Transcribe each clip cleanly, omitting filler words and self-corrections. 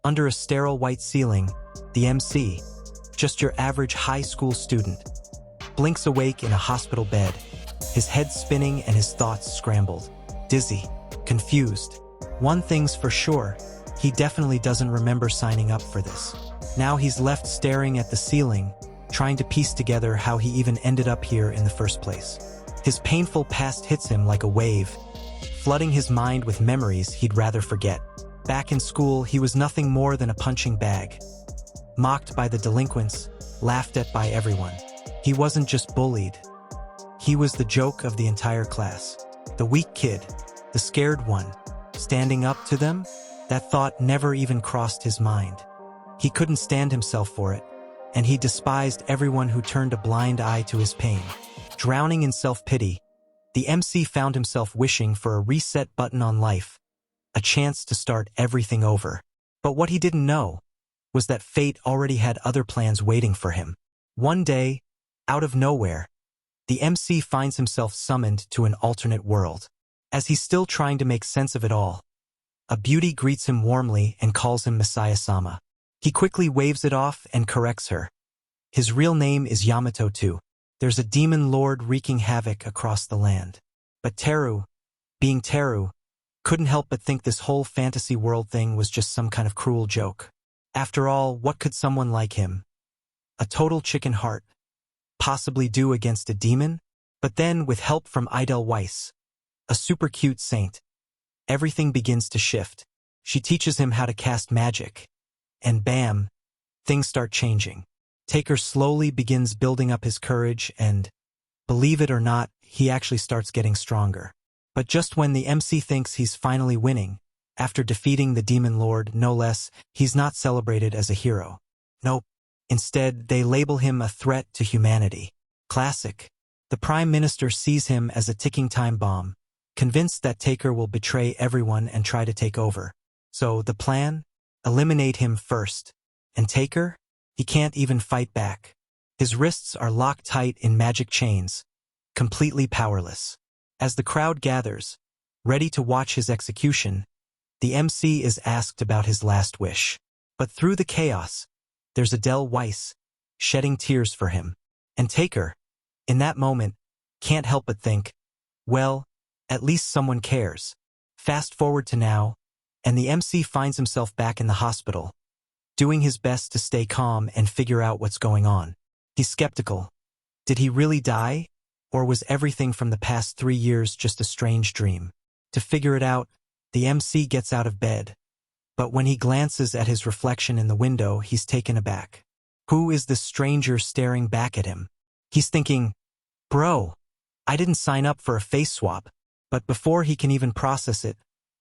Under a sterile white ceiling, the MC, just your average high school student, blinks awake in a hospital bed, his head spinning and his thoughts scrambled, dizzy, confused. One thing's for sure, he definitely doesn't remember signing up for this. Now he's left staring at the ceiling, trying to piece together how he even ended up here in the first place. His painful past hits him like a wave, flooding his mind with memories he'd rather forget. Back in school, he was nothing more than a punching bag. Mocked by the delinquents, laughed at by everyone. He wasn't just bullied. He was the joke of the entire class. The weak kid, the scared one, standing up to them? That thought never even crossed his mind. He couldn't stand himself for it, and he despised everyone who turned a blind eye to his pain. Drowning in self-pity, the MC found himself wishing for a reset button on life, a chance to start everything over. But what he didn't know was that fate already had other plans waiting for him. One day, out of nowhere, the MC finds himself summoned to an alternate world. As he's still trying to make sense of it all, a beauty greets him warmly and calls him Messiah-sama. He quickly waves it off and corrects her. His real name is Yamato too. There's a demon lord wreaking havoc across the land. But Teru, being Teru, couldn't help but think this whole fantasy world thing was just some kind of cruel joke. After all, what could someone like him, a total chicken heart, possibly do against a demon? But then, with help from Idel Weiss, a super cute saint, everything begins to shift. She teaches him how to cast magic. And bam, things start changing. Taker slowly begins building up his courage and, believe it or not, he actually starts getting stronger. But just when the MC thinks he's finally winning, after defeating the Demon Lord, no less, he's not celebrated as a hero. Nope. Instead, they label him a threat to humanity. Classic. The Prime Minister sees him as a ticking time bomb, convinced that Taker will betray everyone and try to take over. So, the plan? Eliminate him first. And Taker? He can't even fight back. His wrists are locked tight in magic chains, completely powerless. As the crowd gathers, ready to watch his execution, the MC is asked about his last wish. But through the chaos, there's Idel Weiss, shedding tears for him. And Taker, in that moment, can't help but think, well, at least someone cares. Fast forward to now, and the MC finds himself back in the hospital, doing his best to stay calm and figure out what's going on. He's skeptical. Did he really die? Or was everything from the past 3 years just a strange dream? To figure it out, the MC gets out of bed. But when he glances at his reflection in the window, he's taken aback. Who is this stranger staring back at him? He's thinking, bro, I didn't sign up for a face swap. But before he can even process it,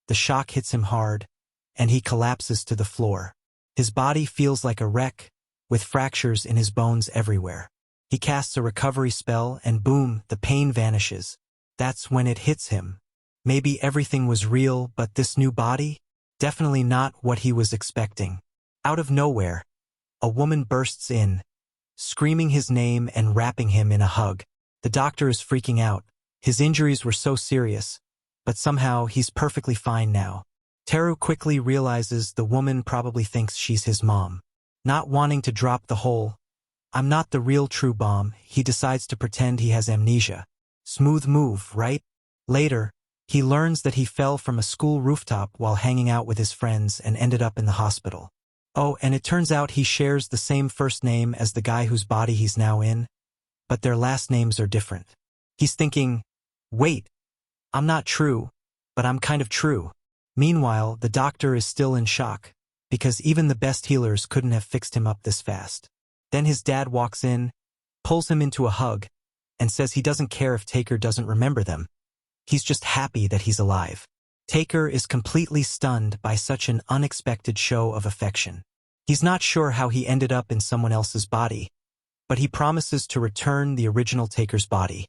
the shock hits him hard, and he collapses to the floor. His body feels like a wreck, with fractures in his bones everywhere. He casts a recovery spell, and boom, the pain vanishes. That's when it hits him. Maybe everything was real, but this new body? Definitely not what he was expecting. Out of nowhere, a woman bursts in, screaming his name and wrapping him in a hug. The doctor is freaking out. His injuries were so serious, but somehow he's perfectly fine now. Teru quickly realizes the woman probably thinks she's his mom. Not wanting to drop the whole, "I'm not the real true bomb," he decides to pretend he has amnesia. Smooth move, right? Later, he learns that he fell from a school rooftop while hanging out with his friends and ended up in the hospital. Oh, and it turns out he shares the same first name as the guy whose body he's now in, but their last names are different. He's thinking, wait, I'm not true, but I'm kind of true. Meanwhile, the doctor is still in shock, because even the best healers couldn't have fixed him up this fast. Then his dad walks in, pulls him into a hug, and says he doesn't care if Taker doesn't remember them. He's just happy that he's alive. Taker is completely stunned by such an unexpected show of affection. He's not sure how he ended up in someone else's body, but he promises to return the original Taker's body,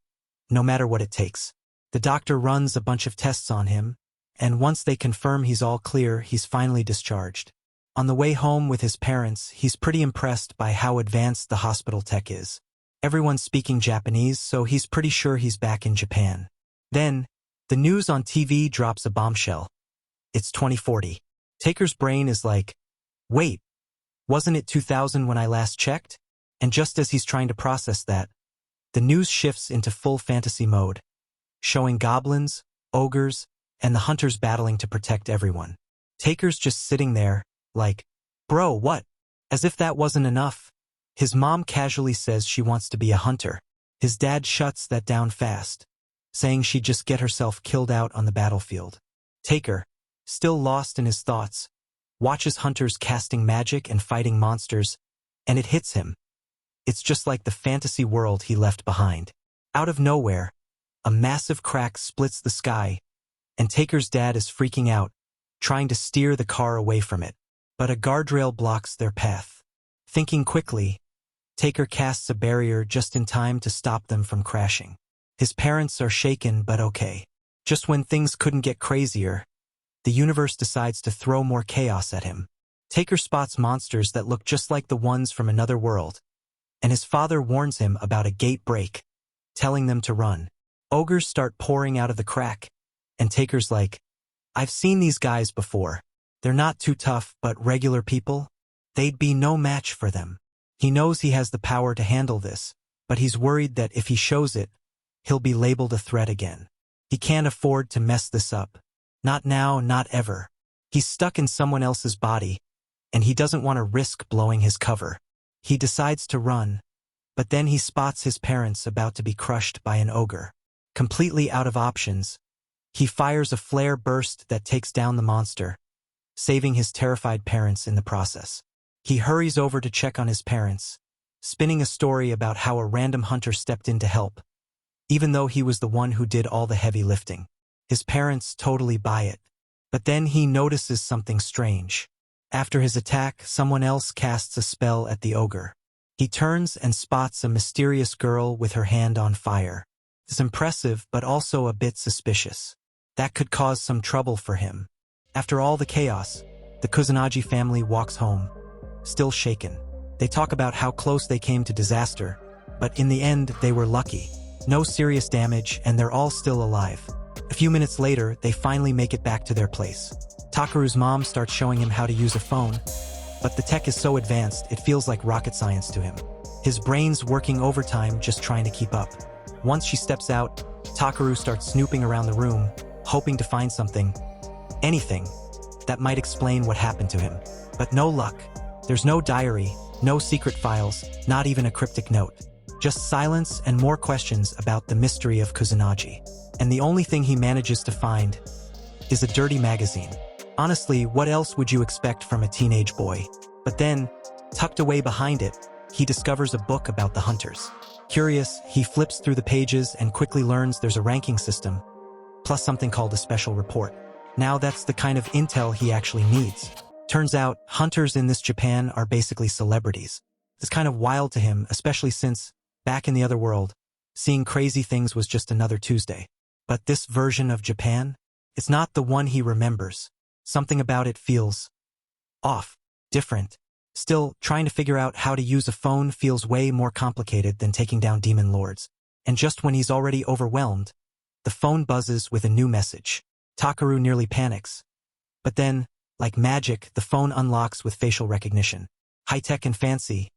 no matter what it takes. The doctor runs a bunch of tests on him, and once they confirm he's all clear, he's finally discharged. On the way home with his parents, he's pretty impressed by how advanced the hospital tech is. Everyone's speaking Japanese, so he's pretty sure he's back in Japan. Then, the news on TV drops a bombshell. It's 2040. Taker's brain is like, Wait, wasn't it 2000 when I last checked? And just as he's trying to process that, the news shifts into full fantasy mode, showing goblins, ogres, and the hunters battling to protect everyone. Taker's just sitting there, like, bro, what? As if that wasn't enough. His mom casually says she wants to be a hunter. His dad shuts that down fast, saying she'd just get herself killed out on the battlefield. Taker, still lost in his thoughts, watches hunters casting magic and fighting monsters, and it hits him. It's just like the fantasy world he left behind. Out of nowhere, a massive crack splits the sky, and Taker's dad is freaking out, trying to steer the car away from it. But a guardrail blocks their path. Thinking quickly, Taker casts a barrier just in time to stop them from crashing. His parents are shaken but okay. Just when things couldn't get crazier, the universe decides to throw more chaos at him. Taker spots monsters that look just like the ones from another world, and his father warns him about a gate break, telling them to run. Ogres start pouring out of the crack, and Taker's like, I've seen these guys before. They're not too tough, but regular people, they'd be no match for them. He knows he has the power to handle this, but he's worried that if he shows it, he'll be labeled a threat again. He can't afford to mess this up. Not now, not ever. He's stuck in someone else's body, and he doesn't want to risk blowing his cover. He decides to run, but then he spots his parents about to be crushed by an ogre. Completely out of options, he fires a flare burst that takes down the monster, saving his terrified parents in the process. He hurries over to check on his parents, spinning a story about how a random hunter stepped in to help, even though he was the one who did all the heavy lifting. His parents totally buy it. But then he notices something strange. After his attack, someone else casts a spell at the ogre. He turns and spots a mysterious girl with her hand on fire. It's impressive, but also a bit suspicious. That could cause some trouble for him. After all the chaos, the Kusanagi family walks home, still shaken. They talk about how close they came to disaster, but in the end, they were lucky. No serious damage, and they're all still alive. A few minutes later, they finally make it back to their place. Takeru's mom starts showing him how to use a phone, but the tech is so advanced, it feels like rocket science to him. His brain's working overtime just trying to keep up. Once she steps out, Takeru starts snooping around the room, hoping to find something, anything, that might explain what happened to him. But no luck. There's no diary, no secret files, not even a cryptic note. Just silence and more questions about the mystery of Kusanagi. And the only thing he manages to find is a dirty magazine. Honestly, what else would you expect from a teenage boy? But then, tucked away behind it, he discovers a book about the hunters. Curious, he flips through the pages and quickly learns there's a ranking system, plus something called a special report. Now that's the kind of intel he actually needs. Turns out, hunters in this Japan are basically celebrities. It's kind of wild to him, especially since, back in the other world, seeing crazy things was just another Tuesday. But this version of Japan? It's not the one he remembers. Something about it feels off, different. Still, trying to figure out how to use a phone feels way more complicated than taking down demon lords. And just when he's already overwhelmed, the phone buzzes with a new message. Takeru nearly panics. But then, like magic, the phone unlocks with facial recognition. High-tech and fancy.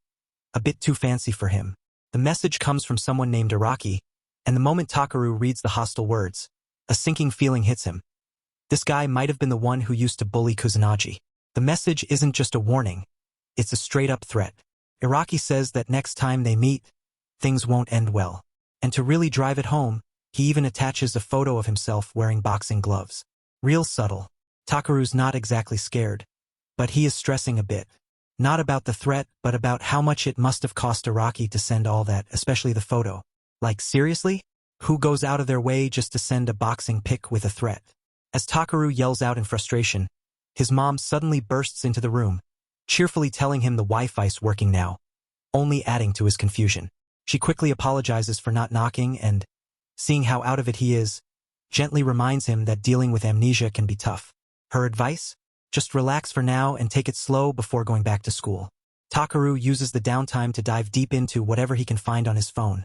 A bit too fancy for him. The message comes from someone named Araki, and the moment Takeru reads the hostile words, a sinking feeling hits him. This guy might have been the one who used to bully Kusanagi. The message isn't just a warning. It's a straight-up threat. Araki says that next time they meet, things won't end well. And to really drive it home, he even attaches a photo of himself wearing boxing gloves. Real subtle. Takeru's not exactly scared, but he is stressing a bit. Not about the threat, but about how much it must have cost Araki to send all that, especially the photo. Like, seriously? Who goes out of their way just to send a boxing pic with a threat? As Takeru yells out in frustration, his mom suddenly bursts into the room, cheerfully telling him the Wi-Fi's working now, only adding to his confusion. She quickly apologizes for not knocking and, seeing how out of it he is, gently reminds him that dealing with amnesia can be tough. Her advice? Just relax for now and take it slow before going back to school. Takeru uses the downtime to dive deep into whatever he can find on his phone,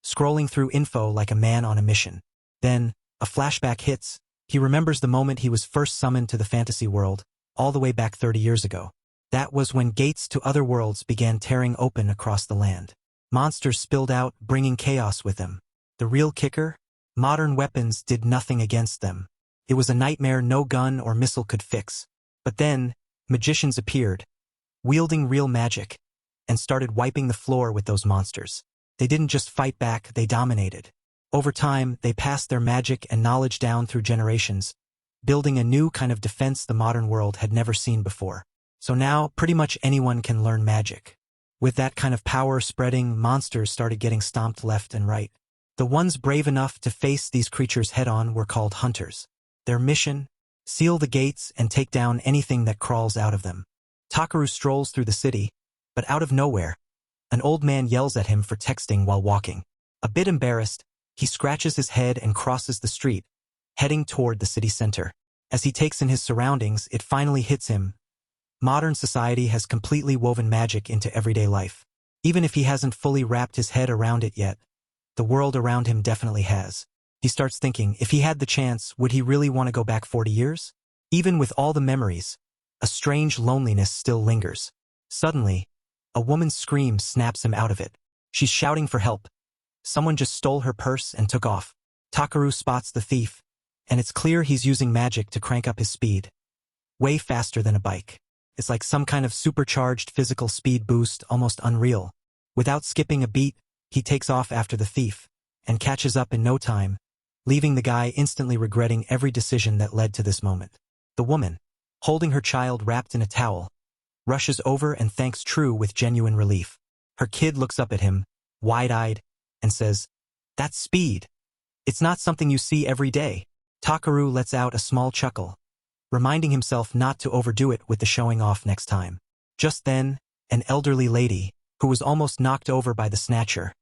scrolling through info like a man on a mission. Then, a flashback hits. He remembers the moment he was first summoned to the fantasy world, all the way back 30 years ago. That was when gates to other worlds began tearing open across the land. Monsters spilled out, bringing chaos with them. The real kicker? Modern weapons did nothing against them. It was a nightmare no gun or missile could fix. But then, magicians appeared, wielding real magic, and started wiping the floor with those monsters. They didn't just fight back, they dominated. Over time, they passed their magic and knowledge down through generations, building a new kind of defense the modern world had never seen before. So now, pretty much anyone can learn magic. With that kind of power spreading, monsters started getting stomped left and right. The ones brave enough to face these creatures head-on were called hunters. Their mission? Seal the gates and take down anything that crawls out of them. Takaru strolls through the city, but out of nowhere, an old man yells at him for texting while walking. A bit embarrassed, he scratches his head and crosses the street, heading toward the city center. As he takes in his surroundings, it finally hits him. Modern society has completely woven magic into everyday life. Even if he hasn't fully wrapped his head around it yet, the world around him definitely has. He starts thinking, if he had the chance, would he really want to go back 40 years? Even with all the memories, a strange loneliness still lingers. Suddenly, a woman's scream snaps him out of it. She's shouting for help. Someone just stole her purse and took off. Takaru spots the thief, and it's clear he's using magic to crank up his speed. Way faster than a bike. It's like some kind of supercharged physical speed boost, almost unreal. Without skipping a beat, he takes off after the thief, and catches up in no time, leaving the guy instantly regretting every decision that led to this moment. The woman, holding her child wrapped in a towel, rushes over and thanks True with genuine relief. Her kid looks up at him, wide-eyed, and says, "That's speed. It's not something you see every day." Takaru lets out a small chuckle, reminding himself not to overdo it with the showing off next time. Just then, an elderly lady, who was almost knocked over by the snatcher,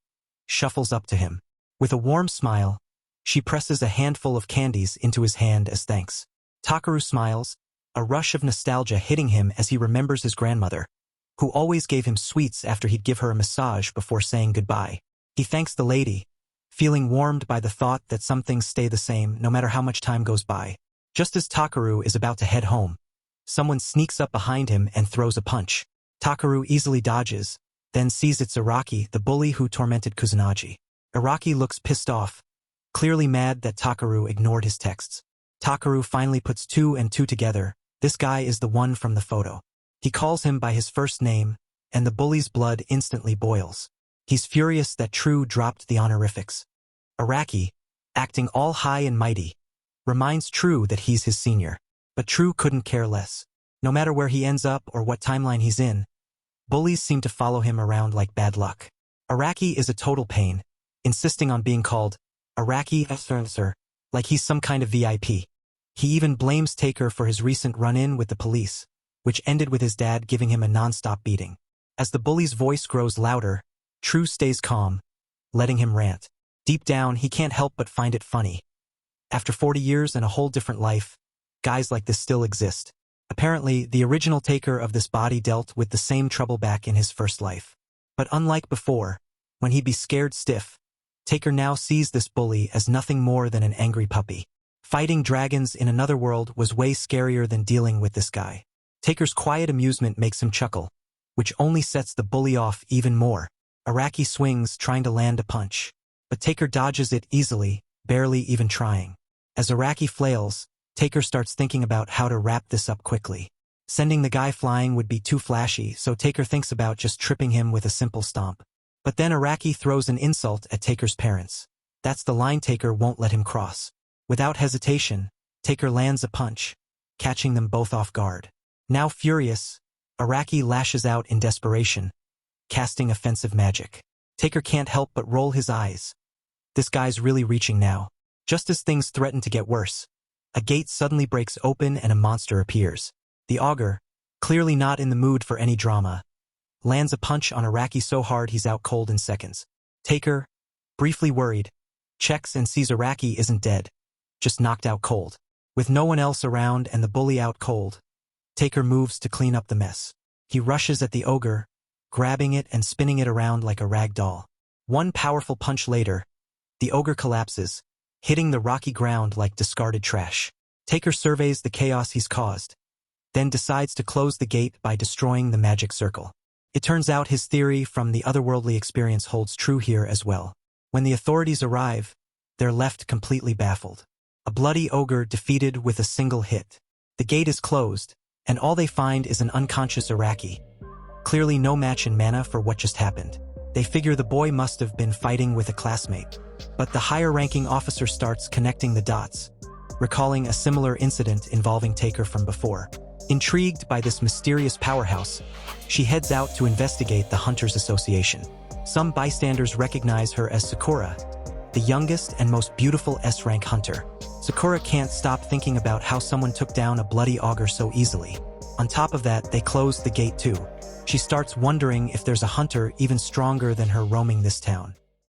shuffles up to him. With a warm smile, she presses a handful of candies into his hand as thanks. Takaru smiles, a rush of nostalgia hitting him as he remembers his grandmother, who always gave him sweets after he'd give her a massage before saying goodbye. He thanks the lady, feeling warmed by the thought that some things stay the same no matter how much time goes by. Just as Takaru is about to head home, someone sneaks up behind him and throws a punch. Takaru easily dodges, then sees it's Araki, the bully who tormented Kusanagi. Araki looks pissed off, clearly mad that Takaru ignored his texts. Takaru finally puts two and two together. This guy is the one from the photo. He calls him by his first name, and the bully's blood instantly boils. He's furious that True dropped the honorifics. Araki, acting all high and mighty, reminds True that he's his senior. But True couldn't care less. No matter where he ends up or what timeline he's in, bullies seem to follow him around like bad luck. Araki is a total pain, insisting on being called Araki Sir, like he's some kind of VIP. He even blames Taker for his recent run-in with the police, which ended with his dad giving him a non-stop beating. As the bully's voice grows louder, True stays calm, letting him rant. Deep down, he can't help but find it funny. After 40 years and a whole different life, guys like this still exist. Apparently, the original taker of this body dealt with the same trouble back in his first life. But unlike before, when he'd be scared stiff, Taker now sees this bully as nothing more than an angry puppy. Fighting dragons in another world was way scarier than dealing with this guy. Taker's quiet amusement makes him chuckle, which only sets the bully off even more. Araki swings, trying to land a punch, but Taker dodges it easily, barely even trying. As Araki flails, Taker starts thinking about how to wrap this up quickly. Sending the guy flying would be too flashy, so Taker thinks about just tripping him with a simple stomp. But then Araki throws an insult at Taker's parents. That's the line Taker won't let him cross. Without hesitation, Taker lands a punch, catching them both off guard. Now furious, Araki lashes out in desperation, casting offensive magic. Taker can't help but roll his eyes. This guy's really reaching now. Just as things threaten to get worse, a gate suddenly breaks open and a monster appears. The ogre, clearly not in the mood for any drama, lands a punch on Araki so hard he's out cold in seconds. Taker, briefly worried, checks and sees Araki isn't dead, just knocked out cold. With no one else around and the bully out cold, Taker moves to clean up the mess. He rushes at the ogre, grabbing it and spinning it around like a rag doll. One powerful punch later, the ogre collapses, hitting the rocky ground like discarded trash. Taker surveys the chaos he's caused, then decides to close the gate by destroying the magic circle. It turns out his theory from the otherworldly experience holds true here as well. When the authorities arrive, they're left completely baffled. A bloody ogre defeated with a single hit. The gate is closed, and all they find is an unconscious Iraqi. Clearly no match in mana for what just happened. They figure the boy must have been fighting with a classmate. But the higher-ranking officer starts connecting the dots, recalling a similar incident involving Taker from before. Intrigued by this mysterious powerhouse, she heads out to investigate the Hunters Association. Some bystanders recognize her as Sakura, the youngest and most beautiful S-rank hunter. Sakura can't stop thinking about how someone took down a bloody ogre so easily. On top of that, they close the gate too. She starts wondering if there's a hunter even stronger than her roaming this town.